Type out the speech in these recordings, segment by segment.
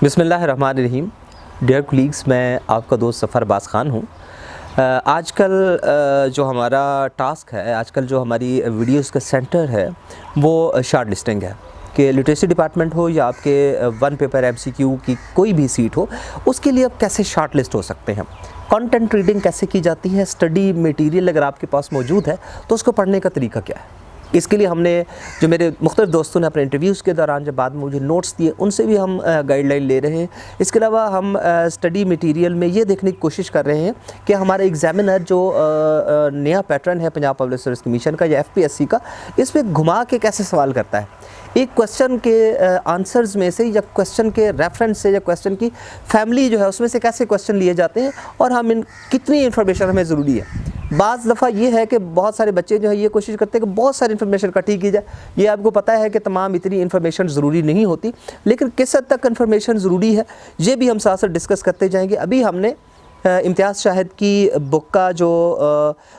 بسم اللہ الرحمن الرحیم. ڈیئر کولیگس، میں آپ کا دوست ظفر عباس خان ہوں. آج کل جو ہمارا ٹاسک ہے، آج کل جو ہماری ویڈیوز کا سینٹر ہے وہ شارٹ لسٹنگ ہے کہ لٹریسی ڈپارٹمنٹ ہو یا آپ کے ون پیپر ایم سی کیو کی کوئی بھی سیٹ ہو، اس کے لیے آپ کیسے شارٹ لسٹ ہو سکتے ہیں، کانٹینٹ ریڈنگ کیسے کی جاتی ہے، اسٹڈی میٹیریل اگر آپ کے پاس موجود ہے تو اس کو پڑھنے کا طریقہ کیا ہے. اس کے لیے ہم نے جو میرے مختلف دوستوں نے اپنے انٹرویوز کے دوران جب بعد میں مجھے نوٹس دیے، ان سے بھی ہم گائیڈ لائن لے رہے ہیں. اس کے علاوہ ہم اسٹڈی میٹیریل میں یہ دیکھنے کی کوشش کر رہے ہیں کہ ہمارا ایگزامینر جو نیا پیٹرن ہے پنجاب پبلک سروس کمیشن کا یا FPSC کا، اس پہ گھما کے کیسے سوال کرتا ہے. ایک کویسچن کے آنسرز میں سے یا کویسچن کے ریفرنس سے یا کویسچن کی فیملی جو ہے اس میں سے کیسے کویسچن لیے جاتے ہیں اور ہم کتنی انفارمیشن ہمیں ضروری ہے. بعض دفعہ یہ ہے کہ بہت سارے بچے جو ہے یہ کوشش کرتے ہیں کہ بہت ساری انفارمیشن اکٹھی کی جائے. یہ آپ کو پتہ ہے کہ تمام اتنی انفارمیشن ضروری نہیں ہوتی، لیکن کس حد تک انفارمیشن ضروری ہے یہ بھی ہم ساتھ ساتھ ڈسکس کرتے جائیں گے. ابھی ہم نے امتیاز شاہد کی بک کا جو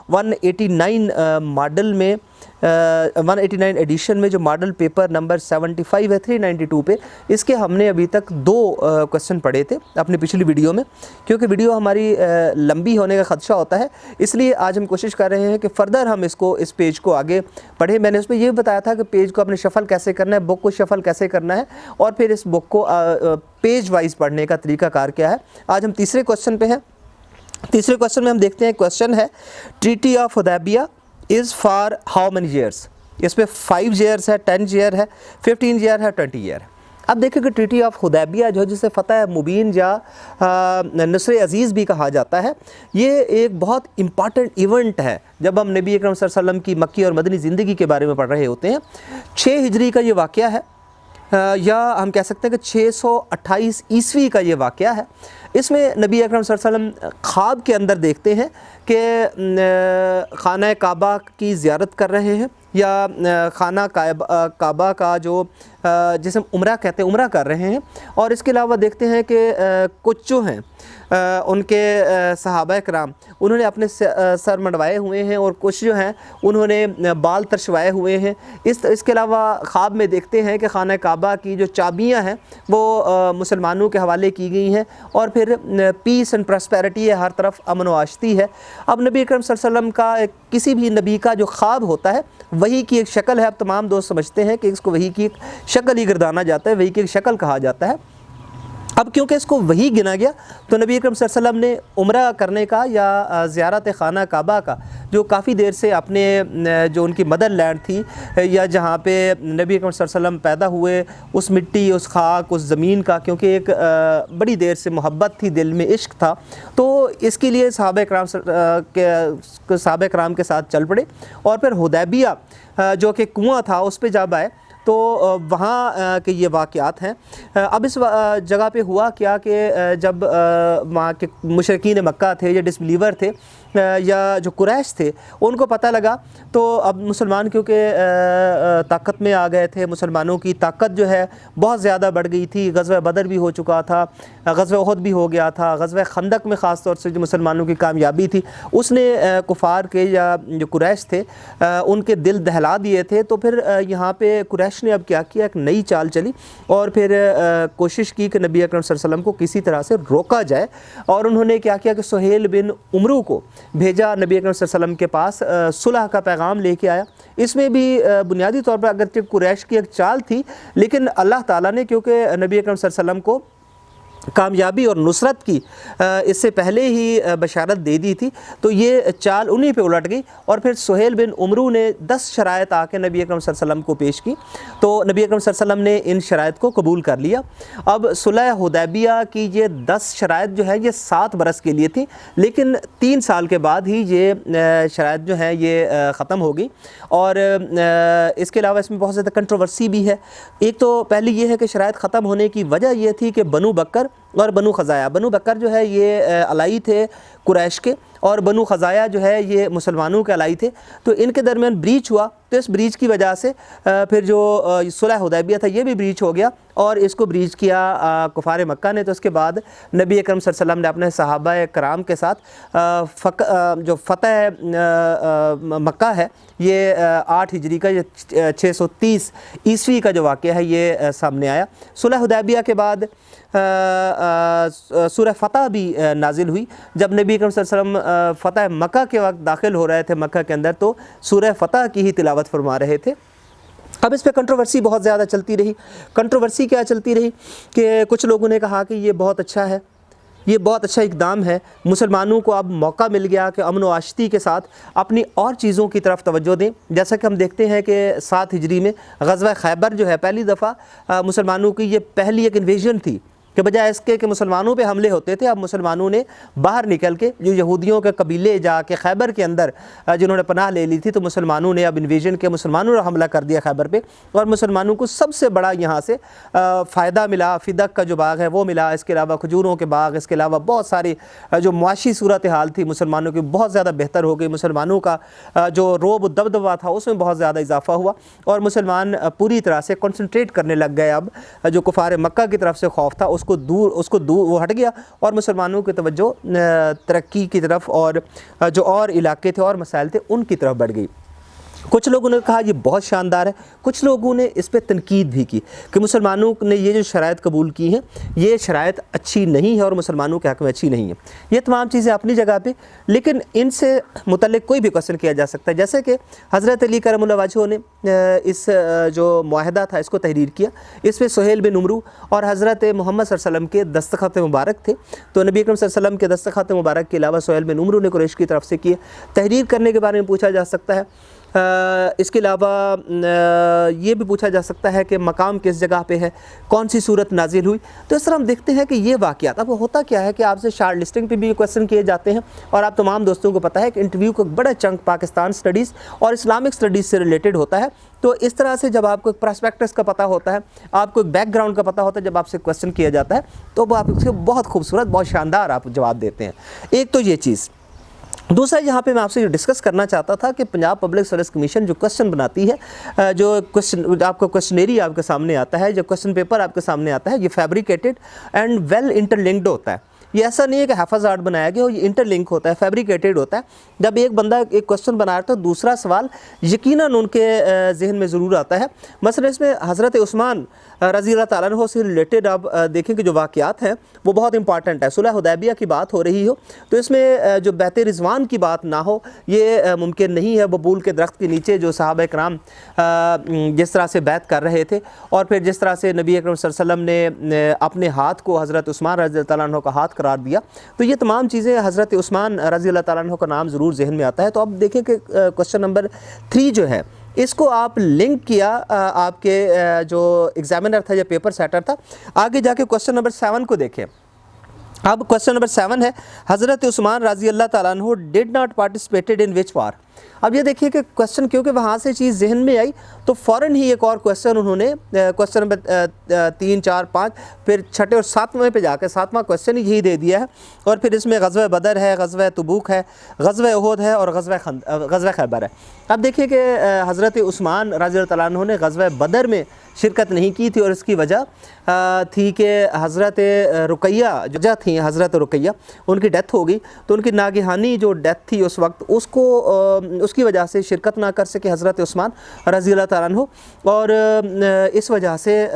189 ماڈل میں 189 ایڈیشن میں جو ماڈل پیپر نمبر 75 ہے 392 پہ، اس کے ہم نے ابھی تک 2 کویسچن پڑھے تھے اپنی پچھلی ویڈیو میں. کیونکہ ویڈیو ہماری لمبی ہونے کا خدشہ ہوتا ہے، اس لیے آج ہم کوشش کر رہے ہیں کہ فردر ہم اس پیج کو آگے پڑھیں. میں نے اس میں یہ بتایا تھا کہ پیج کو اپنے شفل کیسے کرنا ہے، بک کو شفل کیسے کرنا ہے، اور پھر اس بک کو پیج وائز پڑھنے کا طریقہ کار کیا ہے. آج ہم تیسرے کویسچن پہ ہیں. تیسرے کویسچن میں ہم دیکھتے ہیں، کویسچن ہے treaty of Hudaibiya is for how many years. اس پہ 5 ایئرس ہے، 10 ایئر ہے، 15 ایئر ہے، 20 ایئر ہے. اب دیکھیں کہ ٹریٹی آف حدیبیہ جو ہے، جسے فتح مبین یا نصر عزیز بھی کہا جاتا ہے، یہ ایک بہت امپارٹنٹ ایونٹ ہے. جب ہم نبی اکرم صلی اللہ علیہ وسلم کی مکی اور مدنی زندگی کے بارے میں پڑھ رہے ہوتے ہیں، 6 ہجری کا یہ واقعہ ہے، یا ہم کہہ سکتے ہیں کہ 628 عیسوی کا یہ واقعہ ہے. اس میں نبی اکرم صلی اللہ علیہ وسلم خواب کے اندر دیکھتے ہیں کہ خانہ کعبہ کی زیارت کر رہے ہیں، یا خانہ کعبہ کا جو جسے عمرہ کہتے ہیں عمرہ کر رہے ہیں. اور اس کے علاوہ دیکھتے ہیں کہ کچھ جو ہیں ان کے صحابہ کرام، انہوں نے اپنے سر منڈوائے ہوئے ہیں، اور کچھ جو ہیں انہوں نے بال ترشوائے ہوئے ہیں. اس کے علاوہ خواب میں دیکھتے ہیں کہ خانہ کعبہ کی جو چابیاں ہیں وہ مسلمانوں کے حوالے کی گئی ہیں، اور پھر پیس اینڈ پراسپیرٹی ہے، ہر طرف امن و آشتی ہے. اب نبی اکرم صلی اللہ علیہ وسلم کا کسی بھی نبی کا جو خواب ہوتا ہے وحی کی ایک شکل ہے. اب تمام دوست سمجھتے ہیں کہ اس کو وحی کی ایک شکل ہی گردانا جاتا ہے، وحی کی ایک شکل کہا جاتا ہے. اب کیونکہ اس کو وحی گنا گیا تو نبی اکرم صلی اللہ علیہ وسلم نے عمرہ کرنے کا یا زیارت خانہ کعبہ کا، جو کافی دیر سے اپنے جو ان کی مدر لینڈ تھی، یا جہاں پہ نبی اکرم صلی اللہ علیہ وسلم پیدا ہوئے، اس مٹی، اس خاک، اس زمین کا کیونکہ ایک بڑی دیر سے محبت تھی، دل میں عشق تھا، تو اس کے لیے صحابہ کرام کے ساتھ چل پڑے. اور پھر حدیبیہ جو کہ کنواں تھا اس پہ جب آئے تو وہاں کے یہ واقعات ہیں. اب اس جگہ پہ ہوا کیا کہ جب وہاں کے مشرکین مکہ تھے یا ڈسبلیور تھے یا جو قریش تھے، ان کو پتہ لگا تو اب مسلمان کیونکہ طاقت میں آ گئے تھے، مسلمانوں کی طاقت جو ہے بہت زیادہ بڑھ گئی تھی. غزوہ بدر بھی ہو چکا تھا، غزوہ احد بھی ہو گیا تھا، غزوہ خندق میں خاص طور سے جو مسلمانوں کی کامیابی تھی اس نے کفار کے یا جو قریش تھے ان کے دل دہلا دیے تھے. تو پھر یہاں پہ قریش نے اب کیا کیا، ایک نئی چال چلی اور پھر کوشش کی کہ نبی اکرم صلی اللہ علیہ وسلم کو کسی طرح سے روکا جائے. اور انہوں نے کیا کیا کہ سہیل بن عمرو کو بھیجا نبی اکرم صلی اللہ علیہ وسلم کے پاس، صلح کا پیغام لے کے آیا. اس میں بھی بنیادی طور پر اگرچہ قریش کی ایک چال تھی، لیکن اللہ تعالیٰ نے کیونکہ نبی اکرم صلی اللہ علیہ وسلم کو کامیابی اور نصرت کی اس سے پہلے ہی بشارت دے دی تھی، تو یہ چال انہی پہ الٹ گئی. اور پھر سہیل بن عمرو نے 10 شرائط آ کے نبی اکرم صلی اللہ علیہ وسلم کو پیش کی، تو نبی اکرم صلی اللہ علیہ وسلم نے ان شرائط کو قبول کر لیا. اب صلح حدیبیہ کی یہ 10 شرائط جو ہے یہ 7 برس کے لیے تھی، لیکن 3 سال کے بعد ہی یہ شرائط جو ہیں یہ ختم ہو گئی. اور اس کے علاوہ اس میں بہت زیادہ کنٹروورسی بھی ہے. ایک تو پہلی یہ ہے کہ شرائط ختم ہونے کی وجہ یہ تھی کہ بنو بکر اور بنو خزاعہ، بنو بکر جو ہے یہ علائی تھے قریش کے، اور بنو خزاعہ جو ہے یہ مسلمانوں کے علائی تھے. تو ان کے درمیان بریچ ہوا، تو اس بریچ کی وجہ سے پھر جو صلح حدیبیہ تھا یہ بھی بریچ ہو گیا، اور اس کو بریچ کیا کفار مکہ نے. تو اس کے بعد نبی اکرم صلی اللہ علیہ وسلم نے اپنے صحابہ کرام کے ساتھ جو فتح مکہ ہے یہ 8 ہجری کا، یہ 630 عیسوی کا جو واقعہ ہے یہ سامنے آیا. صلح حدیبیہ کے بعد سورہ فتح بھی نازل ہوئی جب نبی اکرم صلی اللہ علیہ وسلم فتح مکہ کے وقت داخل ہو رہے تھے مکہ کے اندر، تو سورہ فتح کی ہی تلاوت فرما رہے تھے۔ اب اس پہ کنٹروورسی بہت زیادہ چلتی رہی۔ کنٹروورسی کیا چلتی رہی کہ کچھ لوگوں نے کہا کہ یہ بہت اچھا ہے، یہ بہت اچھا اقدام ہے، مسلمانوں کو اب موقع مل گیا کہ امن و آشتی کے ساتھ اپنی اور چیزوں کی طرف توجہ دیں۔ جیسا کہ ہم دیکھتے ہیں کہ 7 ہجری میں غزوہ خیبر جو ہے، پہلی دفعہ مسلمانوں کی یہ پہلی ایک انویژن تھی کہ بجائے اس کے کہ مسلمانوں پہ حملے ہوتے تھے، اب مسلمانوں نے باہر نکل کے جو یہودیوں کے قبیلے جا کے خیبر کے اندر جنہوں نے پناہ لے لی تھی، تو مسلمانوں نے اب انویژن کے، مسلمانوں نے حملہ کر دیا خیبر پہ، اور مسلمانوں کو سب سے بڑا یہاں سے فائدہ ملا۔ فدق کا جو باغ ہے وہ ملا، اس کے علاوہ کھجوروں کے باغ، اس کے علاوہ بہت ساری جو معاشی صورتحال تھی مسلمانوں کی بہت زیادہ بہتر ہو گئی۔ مسلمانوں کا جو روب و دبدبہ تھا اس میں بہت زیادہ اضافہ ہوا، اور مسلمان پوری طرح سے کنسنٹریٹ کرنے لگ گئے۔ اب جو کفار مکہ کی طرف سے خوف تھا اس کو دور وہ ہٹ گیا، اور مسلمانوں کی توجہ ترقی کی طرف اور جو اور علاقے تھے اور مسائل تھے ان کی طرف بڑھ گئی۔ کچھ لوگوں نے کہا یہ بہت شاندار ہے، کچھ لوگوں نے اس پہ تنقید بھی کی کہ مسلمانوں نے یہ جو شرائط قبول کی ہیں یہ شرائط اچھی نہیں ہے اور مسلمانوں کے حق میں اچھی نہیں ہے۔ یہ تمام چیزیں اپنی جگہ پہ، لیکن ان سے متعلق کوئی بھی کوشچن کیا جا سکتا ہے، جیسے کہ حضرت علی کرم اللہ وجہہ نے اس جو معاہدہ تھا اس کو تحریر کیا، اس پہ سہیل بن عمرو اور حضرت محمد صلی اللہ علیہ وسلم کے دستخط مبارک تھے، تو نبی اکرم صلی اللہ علیہ وسلم کے دستخط مبارک کے علاوہ سہیل بن عمرو نے قریش کی طرف سے کیے۔ تحریر کرنے کے بارے میں پوچھا جا سکتا ہے۔ اس کے علاوہ یہ بھی پوچھا جا سکتا ہے کہ مقام کس جگہ پہ ہے، کون سی صورت نازل ہوئی۔ تو اس طرح ہم دیکھتے ہیں کہ یہ واقعات، اب ہوتا کیا ہے کہ آپ سے شارٹ لسٹنگ پہ بھی کویسچن کیے جاتے ہیں، اور آپ تمام دوستوں کو پتہ ہے کہ انٹرویو کا بڑا چنک پاکستان سٹڈیز اور اسلامک سٹڈیز سے ریلیٹڈ ہوتا ہے۔ تو اس طرح سے جب آپ کو ایک پرسپیکٹس کا پتہ ہوتا ہے، آپ کو ایک بیک گراؤنڈ کا پتہ ہوتا ہے، جب آپ سے کویسچن کیا جاتا ہے تو وہ آپ سے بہت خوبصورت، بہت شاندار آپ جواب دیتے ہیں۔ ایک تو یہ چیز۔ دوسرا یہاں پہ میں آپ سے ڈسکس کرنا چاہتا تھا کہ پنجاب پبلک سروس کمیشن جو کویسچن بناتی ہے، جو کویسچن آپ کا کویسچنری آپ کے سامنے آتا ہے، جو کویسچن پیپر آپ کے سامنے آتا ہے، یہ fabricated and well interlinked ہوتا ہے۔ یہ ایسا نہیں ہے کہ حفظ آرٹ بنایا گیا ہو، یہ انٹر لنک ہوتا ہے، فیبریکیٹڈ ہوتا ہے۔ جب ایک بندہ ایک کویسچن بنا رہا ہے تو دوسرا سوال یقیناً ان کے ذہن میں ضرور آتا ہے۔ مثلا اس میں حضرت عثمان رضی اللہ تعالیٰ عنہ سے ریلیٹڈ آپ دیکھیں کہ جو واقعات ہیں وہ بہت امپارٹنٹ ہے۔ صلح حدیبیہ کی بات ہو رہی ہو تو اس میں جو بیعت رضوان کی بات نہ ہو یہ ممکن نہیں ہے۔ ببول کے درخت کے نیچے جو صحابہ کرام جس طرح سے بیعت کر رہے تھے، اور پھر جس طرح سے نبی اکرم صلی اللہ علیہ وسلم نے اپنے ہاتھ کو حضرت عثمان رضی اللہ تعالیٰ عنہ کا ہاتھ قرار دیا، تو یہ تمام چیزیں حضرت عثمان رضی اللہ تعالیٰ عنہ کا نام ضرور ذہن میں آتا ہے۔ تو اب دیکھیں کہ کویسچن نمبر 3 جو ہے اس کو آپ لنک کیا آپ کے جو ایگزامنر تھا یا پیپر سیٹر تھا۔ آگے جا کے کویسچن نمبر 7 کو دیکھیں۔ اب کویسچن نمبر 7 ہے حضرت عثمان رضی اللہ تعالیٰ عنہ ڈیڈ ناٹ پارٹیسپیٹڈ ان وچ وار۔ اب یہ دیکھیے کہ کویسچن کیونکہ وہاں سے چیز ذہن میں آئی تو فوراً ہی ایک اور کویسچن انہوں نے کویسچن نمبر 3، 4، 5 پھر 6 اور 7ویں پہ جا کے 7واں کویسچن یہی دے دیا ہے، اور پھر اس میں غزوہ بدر ہے، غزوہ تبوک ہے، غزوہ احد ہے اور غزوہ خیبر ہے۔ اب دیکھیے کہ حضرت عثمان رضی اللہ تعالیٰ عنہ نے غزوہ بدر میں شرکت نہیں کی تھی، اور اس کی وجہ تھی کہ حضرت رقیہ جو تھیں، حضرت رقیہ ان کی ڈیتھ ہو گئی، تو ان کی ناگہانی جو ڈیتھ تھی اس وقت اس کی وجہ سے شرکت نہ کر سکے حضرت عثمان رضی اللہ تعالیٰ عنہ، اور اس وجہ سے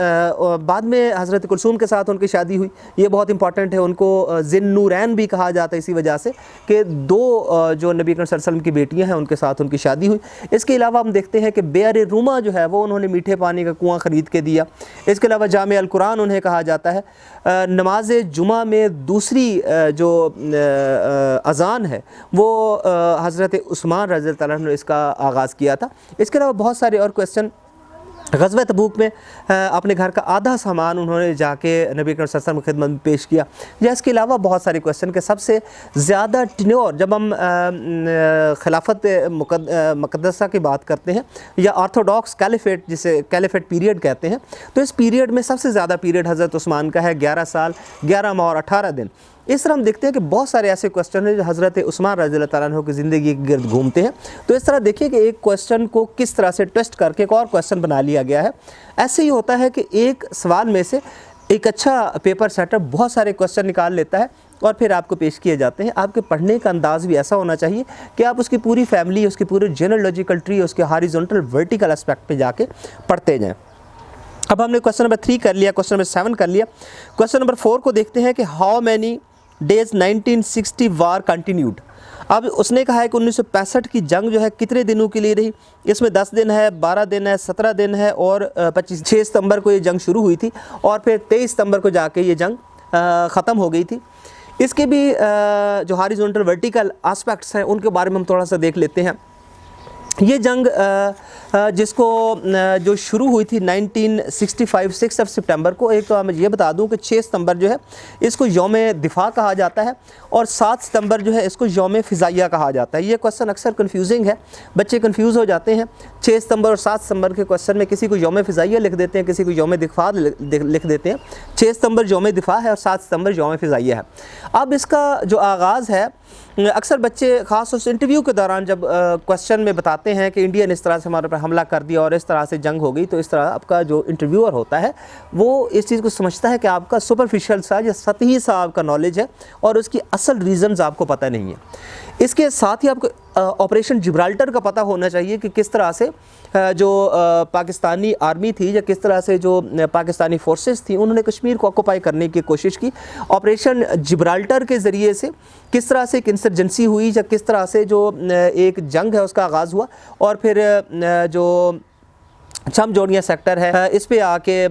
بعد میں حضرت کلثوم کے ساتھ ان کی شادی ہوئی۔ یہ بہت امپورٹنٹ ہے، ان کو ذی النورین بھی کہا جاتا ہے اسی وجہ سے کہ 2 جو نبی اکرم صلی اللہ علیہ وسلم کی بیٹیاں ہیں ان کے ساتھ ان کی شادی ہوئی۔ اس کے علاوہ ہم دیکھتے ہیں کہ بیعر روما جو ہے وہ انہوں نے میٹھے پانی کا کنواں خرید کے دیا۔ اس کے علاوہ جامع القرآن انہیں کہا جاتا ہے۔ نماز جمعہ میں دوسری جو اذان ہے وہ حضرت عثمان رضی اللہ تعالیٰ عنہ نے اس کا آغاز کیا تھا۔ اس کے علاوہ بہت سارے اور کویسچن۔ غزوہ تبوک میں اپنے گھر کا آدھا سامان انہوں نے جا کے نبی اکرم صلی اللہ علیہ وسلم کی خدمت میں پیش کیا۔ یا اس کے علاوہ بہت سارے کویسچن کے سب سے زیادہ ٹینیور جب ہم خلافت مقدسہ کی بات کرتے ہیں یا آرتھوڈاکس کیلیفیٹ جسے کیلیفیٹ پیریڈ کہتے ہیں، تو اس پیریڈ میں سب سے زیادہ پیریڈ حضرت عثمان کا ہے، 11 سال 11 ماہ اور 18 دن۔ اس طرح ہم دیکھتے ہیں کہ بہت سارے ایسے کویسچن ہیں جو حضرت عثمان رضی اللہ تعالیٰ عنہ کی زندگی کے گرد گھومتے ہیں۔ تو اس طرح دیکھیے کہ ایک کویسچن کو کس طرح سے ٹویسٹ کر کے ایک اور کویسچن بنا لیا گیا ہے۔ ایسے ہی ہوتا ہے کہ ایک سوال میں سے ایک اچھا پیپر سیٹر بہت سارے کویسچن نکال لیتا ہے اور پھر آپ کو پیش کیے جاتے ہیں۔ آپ کے پڑھنے کا انداز بھی ایسا ہونا چاہیے کہ آپ اس کی پوری فیملی، اس کی پوری جینالوجیکل ٹری، اس کے ہاریزونٹل ورٹیکل اسپیکٹ پہ جا کے پڑھتے جائیں۔ اب ہم نے کویشچن نمبر 3 کر لیا, کویشچن نمبر 7 کر لیا. کویشچن نمبر 4 کو دیکھتے ہیں کہ how many days 1960 war continued. اب اس نے کہا ہے کہ 1965 کی جنگ جو ہے کتنے دنوں کے لیے رہی. اس میں 10 دن ہے, 12 دن ہے, 17 دن ہے اور 6 ستمبر کو یہ جنگ شروع ہوئی تھی اور پھر 23 ستمبر کو جا کے یہ جنگ ختم ہو گئی تھی. اس کے بھی جو ہاریزونٹل ورٹیکل آسپیکٹس ہیں ان کے بارے میں ہم تھوڑا سا دیکھ لیتے ہیں. یہ جنگ جس کو جو شروع ہوئی تھی 1965 6 سپٹمبر کو, ایک تو میں یہ بتا دوں کہ 6 ستمبر جو ہے اس کو یوم دفاع کہا جاتا ہے اور 7 ستمبر جو ہے اس کو یوم فضائیہ کہا جاتا ہے. یہ کویشچن اکثر کنفیوزنگ ہے, بچے کنفیوز ہو جاتے ہیں. 6 ستمبر اور 7 ستمبر کے کویشچن میں کسی کو یوم فضائیہ لکھ دیتے ہیں, کسی کو یوم دفاع لکھ دیتے ہیں. 6 ستمبر یوم دفاع ہے اور 7 ستمبر یوم فضائیہ ہے. اب اس کا جو آغاز ہے, اکثر بچے خاص طور سے انٹرویو کے دوران جب کویشچن میں بتاتے ہیں کہ انڈیا نے اس طرح سے ہمارے پر حملہ کر دیا اور اس طرح سے جنگ ہو گئی, تو اس طرح آپ کا جو انٹرویور ہوتا ہے وہ اس چیز کو سمجھتا ہے کہ آپ کا سپرفیشل سا یا سطحی سا آپ کا نالج ہے اور اس کی اصل ریزنز آپ کو پتہ نہیں ہے. اس کے ساتھ ہی آپ کو آپریشن جبرالٹر کا پتہ ہونا چاہیے کہ کس طرح سے جو پاکستانی آرمی تھی یا کس طرح سے جو پاکستانی فورسز تھیں انہوں نے کشمیر کو آکوپائی کرنے کی کوشش کی. آپریشن جبرالٹر کے ذریعے سے کس طرح سے ایک انسرجنسی ہوئی یا کس طرح سے جو ایک جنگ ہے اس کا آغاز ہوا اور پھر جو چھم جوڑیاں سیکٹر ہے اس پہ آ کے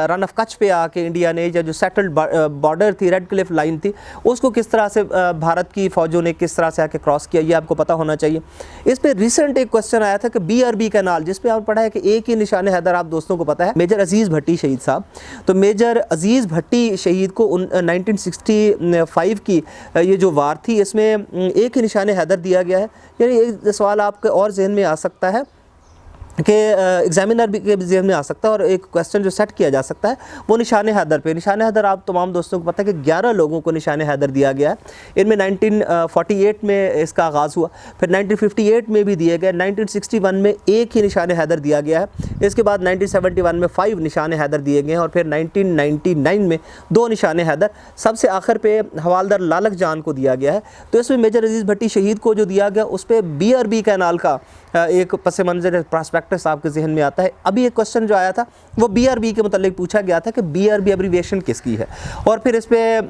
رن آف کچھ پہ آ کے انڈیا نے جو سیٹلڈ بارڈر تھی, ریڈ کلف لائن تھی, اس کو کس طرح سے بھارت کی فوجوں نے کس طرح سے آ کے کراس کیا, یہ آپ کو پتہ ہونا چاہیے. اس پہ ریسنٹ ایک کویشچن آیا تھا کہ BRB کینال, جس پہ آپ پڑھا ہے کہ ایک ہی نشان حیدر, آپ دوستوں کو پتہ ہے میجر عزیز بھٹی شہید صاحب. تو میجر عزیز بھٹی شہید کو 1965 کی یہ جو وار تھی اس میں ایک ہی نشان حیدر دیا گیا ہے. یعنی ایک سوال آپ کے اور ذہن میں آ سکتا ہے کہ ایگزامینر بھی کے ذہن میں آ سکتا ہے اور ایک کویشچن جو سیٹ کیا جا سکتا ہے وہ نشان حیدر پہ. نشان حیدر آپ تمام دوستوں کو پتہ ہے کہ 11 لوگوں کو نشان حیدر دیا گیا ہے. ان میں 1948 میں اس کا آغاز ہوا, پھر 1958 میں بھی دیے گئے, 1961 میں ایک ہی نشان حیدر دیا گیا ہے, اس کے بعد 1971 میں 5 نشان حیدر دیے گئے ہیں اور پھر 1999 میں 2 نشان حیدر, سب سے آخر پہ حوالدار لالک جان کو دیا گیا ہے. تو اس میں میجر عزیز بھٹی شہید کو جو دیا گیا اس پہ BRB کینال کا ایک پس منظر پراسپیکٹس آپ کے ذہن میں آتا ہے. ابھی ایک کویشچن جو آیا تھا وہ BRB کے متعلق پوچھا گیا تھا کہ BRB ایبریویشن کس کی ہے, اور پھر اس پہ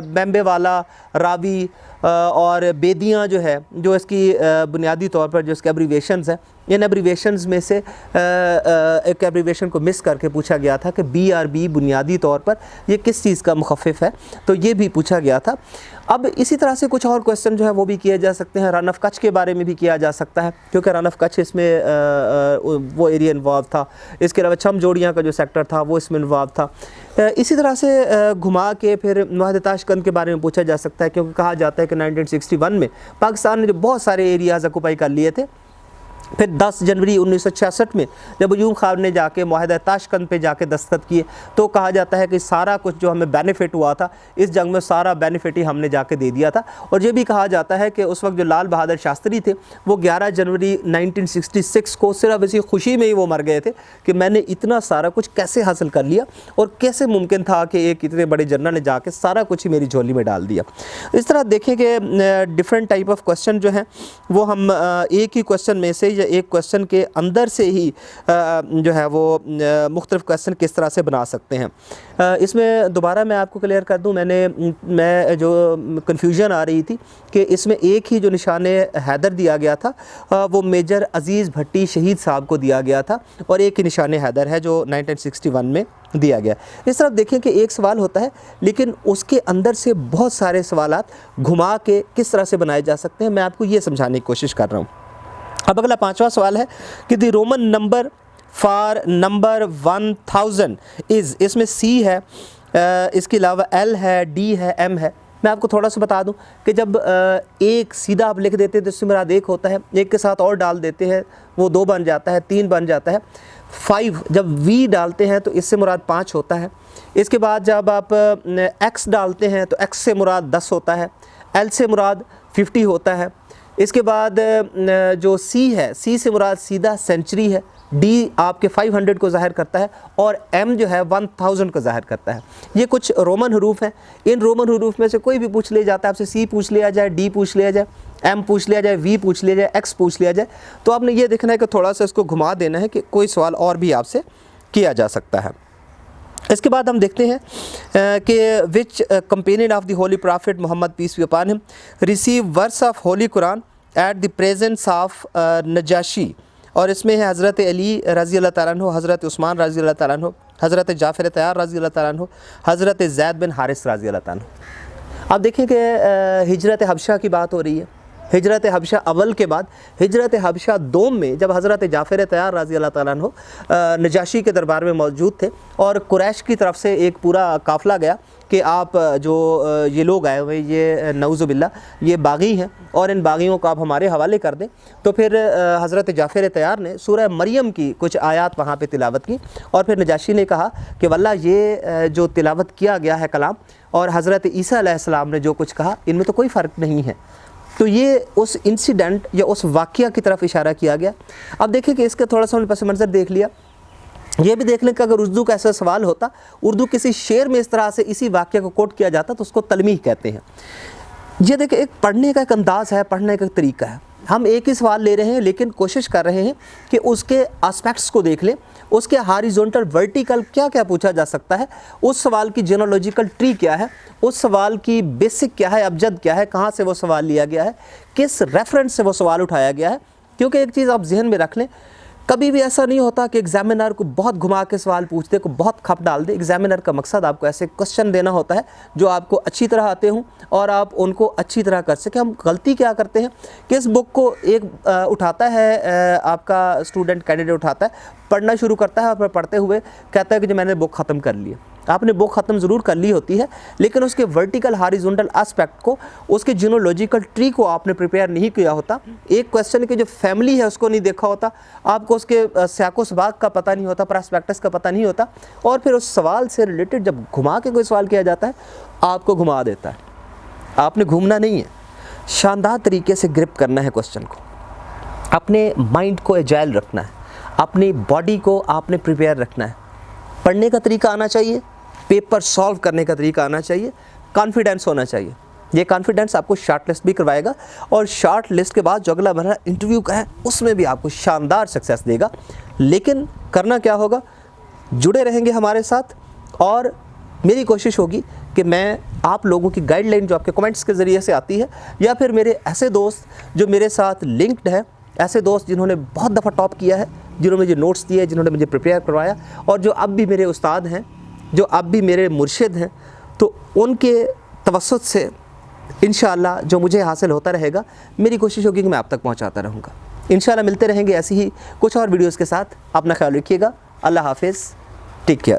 بیمبے والا, راوی اور بیدیاں جو ہے جو اس کی بنیادی طور پر جو اس کے ایبریویشنز ہیں, ان ایبریویشنز میں سے ایک ایبریویشن کو مس کر کے پوچھا گیا تھا کہ BRB بنیادی طور پر یہ کس چیز کا مخفف ہے, تو یہ بھی پوچھا گیا تھا. اب اسی طرح سے کچھ اور کویشچن جو ہے وہ بھی کیے جا سکتے ہیں. رن آف کچھ کے بارے میں بھی کیا جا سکتا ہے کیونکہ رن آف کچھ اس میں وہ ایریا انوالو تھا. اس کے علاوہ چھم جوڑیاں کا جو سیکٹر تھا وہ اس میں انوالو تھا. اسی طرح سے گھما کے پھر معاہدہ تاشقند کے بارے میں پوچھا جا سکتا ہے کیونکہ کہا جاتا ہے کہ 1961 میں پاکستان نے جو بہت سارے ایریاز آکوپائی کر لیے تھے, پھر 10 جنوری 1966 میں جب ایوب خان نے جا کے معاہدہ تاشقند پہ جا کے دستخط کیے تو کہا جاتا ہے کہ سارا کچھ جو ہمیں بینیفٹ ہوا تھا اس جنگ میں سارا بینیفٹ ہی ہم نے جا کے دے دیا تھا. اور یہ بھی کہا جاتا ہے کہ اس وقت جو لال بہادر شاستری تھے وہ 11 جنوری 1966 کو صرف اسی خوشی میں ہی وہ مر گئے تھے کہ میں نے اتنا سارا کچھ کیسے حاصل کر لیا اور کیسے ممکن تھا کہ ایک اتنے بڑے جنرل نے جا کے سارا کچھ ہی میری جھولی میں ڈال دیا. اس طرح دیکھیں کہ ڈفرینٹ ٹائپ آف کویشچن جو ہیں وہ ہم ایک ہی کویشچن میں سے ایک کویشچن کے اندر سے ہی جو ہے وہ مختلف کویشچن کس طرح سے بنا سکتے ہیں. اس میں دوبارہ میں آپ کو کلیئر کر دوں, میں جو کنفیوژن آ رہی تھی کہ اس میں ایک ہی جو نشان حیدر دیا گیا تھا وہ میجر عزیز بھٹی شہید صاحب کو دیا گیا تھا اور ایک ہی نشان حیدر ہے جو 1961 میں دیا گیا. اس طرح دیکھیں کہ ایک سوال ہوتا ہے لیکن اس کے اندر سے بہت سارے سوالات گھما کے کس طرح سے بنائے جا سکتے ہیں, میں آپ کو یہ سمجھانے کی کوشش کر رہا ہوں. اب اگلا 5واں سوال ہے کہ دی رومن نمبر فار نمبر 1000 از, اس میں C ہے, اس کے علاوہ L ہے, D ہے, M ہے. میں آپ کو تھوڑا سا بتا دوں کہ جب ایک سیدھا آپ لکھ دیتے ہیں تو اس سے مراد ایک ہوتا ہے, ایک کے ساتھ اور ڈال دیتے ہیں وہ 2 بن جاتا ہے, 3 بن جاتا ہے. 5 جب V ڈالتے ہیں تو اس سے مراد 5 ہوتا ہے. اس کے بعد جب آپ X ڈالتے ہیں تو X سے مراد 10 ہوتا ہے, L سے مراد 50 ہوتا ہے. اس کے بعد جو C ہے, C سے مراد سیدھا سینچری ہے, D آپ کے 500 کو ظاہر کرتا ہے اور M جو ہے 1000 کو ظاہر کرتا ہے. یہ کچھ رومن حروف ہیں. ان رومن حروف میں سے کوئی بھی پوچھ لیا جاتا ہے, آپ سے C پوچھ لیا جائے, D پوچھ لیا جائے, M پوچھ لیا جائے, V پوچھ لیا جائے, X پوچھ لیا جائے, تو آپ نے یہ دیکھنا ہے کہ تھوڑا سا اس کو گھما دینا ہے کہ کوئی سوال اور بھی آپ سے کیا جا سکتا ہے۔ اس کے بعد ہم دیکھتے ہیں کہ which companion of the holy prophet Muhammad peace be upon him receive verse of holy Quran at the presence of Najashi, اور اس میں ہے حضرت علی رضی اللہ تعالیٰ عنہ، حضرت عثمان رضی اللہ تعالیٰ عنہ، حضرت جعفر طیار رضی اللہ تعالیٰ عنہ، حضرت زید بن حارث رضی اللہ تعالیٰ عنہ۔ آپ دیکھیں کہ ہجرت حبشہ کی بات ہو رہی ہے۔ ہجرت حبشہ اول کے بعد ہجرت حبشہ دوم میں جب حضرت جعفر طیار رضی اللہ تعالیٰ عنہ نجاشی کے دربار میں موجود تھے، اور قریش کی طرف سے ایک پورا قافلہ گیا کہ آپ جو یہ لوگ آئے ہوئے، یہ نعوذ باللہ یہ باغی ہیں اور ان باغیوں کو آپ ہمارے حوالے کر دیں، تو پھر حضرت جعفر طیار نے سورہ مریم کی کچھ آیات وہاں پہ تلاوت کی، اور پھر نجاشی نے کہا کہ واللہ یہ جو تلاوت کیا گیا ہے کلام اور حضرت عیسیٰ علیہ السلام نے جو کچھ کہا ان میں تو کوئی فرق نہیں ہے۔ تو یہ اس انسیڈنٹ یا اس واقعہ کی طرف اشارہ کیا گیا۔ اب دیکھیں کہ اس کا تھوڑا سا پس منظر دیکھ لیا، یہ بھی دیکھ لیں کہ اگر اردو کا ایسا سوال ہوتا، اردو کسی شعر میں اس طرح سے اسی واقعہ کو کوٹ کیا جاتا تو اس کو تلمیح کہتے ہیں۔ یہ دیکھیں ایک پڑھنے کا ایک انداز ہے، پڑھنے کا ایک طریقہ ہے۔ ہم ایک ہی سوال لے رہے ہیں لیکن کوشش کر رہے ہیں کہ اس کے اسپیکٹس کو دیکھ لیں، اس کے ہاریزونٹل ورٹیکل کیا کیا پوچھا جا سکتا ہے، اس سوال کی جینولوجیکل ٹری کیا ہے، اس سوال کی بیسک کیا ہے، ابجد کیا ہے، کہاں سے وہ سوال لیا گیا ہے، کس ریفرنس سے وہ سوال اٹھایا گیا ہے۔ کیونکہ ایک چیز آپ ذہن میں رکھ لیں، کبھی بھی ایسا نہیں ہوتا کہ ایگزامینر کو بہت گھما کے سوال پوچھ دے، کو بہت کھپ ڈال دے۔ ایگزامینر کا مقصد آپ کو ایسے کوسچن دینا ہوتا ہے جو آپ کو اچھی طرح آتے ہوں اور آپ ان کو اچھی طرح کر سکیں۔ ہم غلطی کیا کرتے ہیں کہ اس بک کو ایک اٹھاتا ہے آپ کا اسٹوڈنٹ کینڈیڈیٹ اٹھاتا ہے، پڑھنا شروع کرتا ہے اور پھر پڑھتے ہوئے کہتا ہے کہ جو میں نے بک ختم کر لی ہے۔ آپ نے بک ختم ضرور کر لی ہوتی ہے لیکن اس کے ورٹیکل ہاریزونٹل اسپیکٹ کو، اس کے جینولوجیکل ٹری کو آپ نے پریپیئر نہیں کیا ہوتا۔ ایک کویسچن کی جو فیملی ہے اس کو نہیں دیکھا ہوتا، آپ کو اس کے سیاق و سباق کا پتہ نہیں ہوتا، پراسپیکٹس کا پتہ نہیں ہوتا، اور پھر اس سوال سے ریلیٹڈ جب گھما کے کوئی سوال کیا جاتا ہے آپ کو گھما دیتا ہے۔ آپ نے گھومنا نہیں ہے، شاندار طریقے سے گرپ کرنا ہے کویسچن کو، اپنے مائنڈ کو ایجائل رکھنا ہے، اپنی باڈی کو آپ نے پریپیئر رکھنا ہے۔ پڑھنے کا طریقہ آنا چاہیے، پیپر سالو کرنے کا طریقہ آنا چاہیے، کانفیڈنس ہونا چاہیے۔ یہ کانفیڈنس آپ کو شارٹ لسٹ بھی کروائے گا، اور شارٹ لسٹ کے بعد جو اگلا مرحلہ انٹرویو کا ہے اس میں بھی آپ کو شاندار سکسیس دے گا۔ لیکن کرنا کیا ہوگا، جڑے رہیں گے ہمارے ساتھ، اور میری کوشش ہوگی کہ میں آپ لوگوں کی گائیڈ لائن جو آپ کے کمنٹس کے ذریعے سے آتی ہے، یا پھر میرے ایسے دوست جو میرے ساتھ لنکڈ ہیں، ایسے دوست جنہوں نے بہت دفعہ ٹاپ کیا ہے، جنہوں نے مجھے نوٹس دیے، جنہوں نے مجھے پریپیئر کروایا، اور جو اب بھی میرے استاد ہیں، جو اب بھی میرے مرشد ہیں، تو ان کے توسط سے انشاءاللہ جو مجھے حاصل ہوتا رہے گا، میری کوشش ہوگی کہ میں آپ تک پہنچاتا رہوں گا۔ انشاءاللہ ملتے رہیں گے ایسی ہی کچھ اور ویڈیوز کے ساتھ۔ اپنا خیال رکھیے گا۔ اللہ حافظ، ٹیک کیئر۔